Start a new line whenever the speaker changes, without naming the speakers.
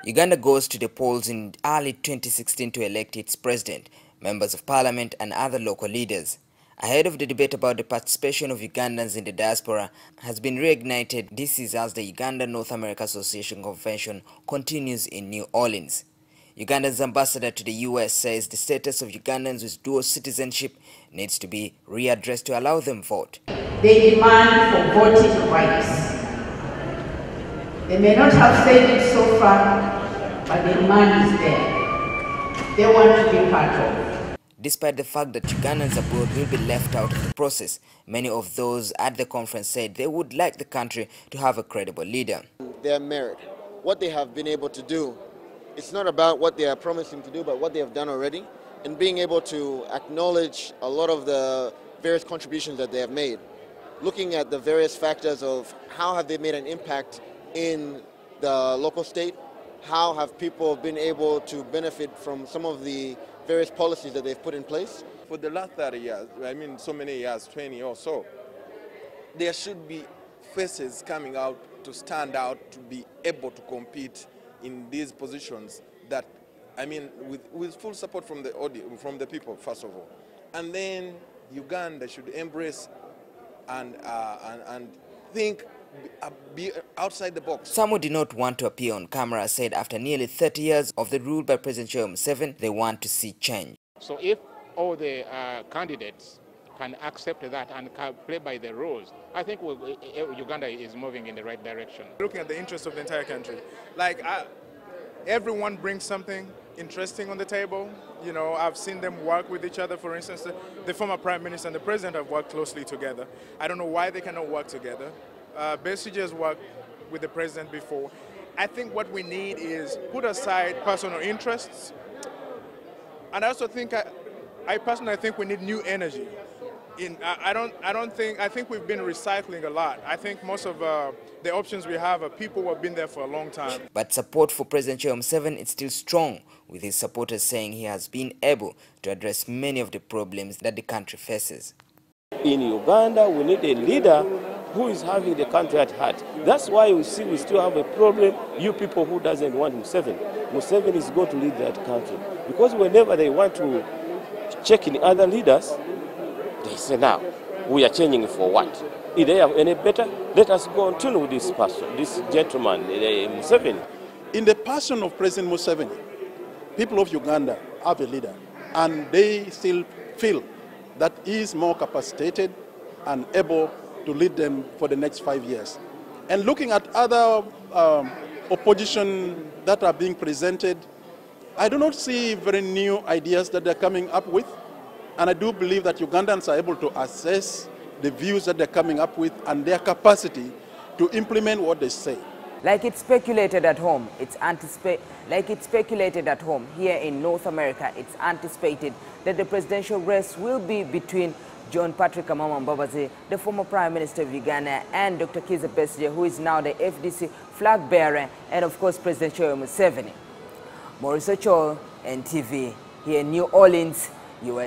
Uganda goes to the polls in early 2016 to elect its president, members of parliament and other local leaders. Ahead of the debate about the participation of Ugandans in the diaspora has been reignited. This is as the Uganda North America Association Convention continues in New Orleans. Uganda's ambassador to the US says the status of Ugandans with dual citizenship needs to be readdressed to allow them vote.
They demand for voting rights. They may not have said it so far, but the demand is there. They want to be part of.
Despite the fact that Ugandans abroad will be left out of the process, many of those at the conference said they would like the country to have a credible leader.
Their merit, what they have been able to do, it's not about what they are promising to do, but what they have done already, and being able to acknowledge a lot of the various contributions that they have made, looking at the various factors of how have they made an impact in the local state, how have people been able to benefit from some of the various policies that they've put in place.
For the last 30 years, so many years, 20 or so, there should be faces coming out to stand out, to be able to compete in these positions that, with full support from the audience, from the people, first of all. And then Uganda should embrace and think, be outside the box.
Some who did not want to appear on camera said after nearly 30 years of the rule by President Museveni, they want to see change.
So if all the candidates can accept that and can play by the rules, I think Uganda is moving in the right direction.
Looking at the interests of the entire country, everyone brings something interesting on the table. You know, I've seen them work with each other. For instance, the former Prime Minister and the President have worked closely together. I don't know why they cannot work together. Besigye has worked with the President before. I think what we need is put aside personal interests. And I also think, I personally think we need new energy. I think we've been recycling a lot. I think most of the options we have are people who have been there for a long time.
But support for President Museveni is still strong, with his supporters saying he has been able to address many of the problems that the country faces.
In Uganda, we need a leader who is having the country at heart. That's why we see we still have a problem, you people who doesn't want Museveni. Museveni is going to lead that country. Because whenever they want to check in other leaders, they say, now, we are changing for what? If they have any better, let us continue with this person, this gentleman, Museveni.
In the person of President Museveni, people of Uganda have a leader, and they still feel that he is more capacitated and able to lead them for the next 5 years. And looking at other opposition that are being presented, I do not see very new ideas that they're coming up with. And I do believe that Ugandans are able to assess the views that they're coming up with and their capacity to implement what they say.
Like it's speculated at home, here in North America, it's anticipated that the presidential race will be between John Patrick Amama Mbabazi, the former Prime Minister of Uganda, and Dr. Kizza Besigye, who is now the FDC flag bearer, and of course President Museveni. Maurice Ochoa, NTV, here in New Orleans, US.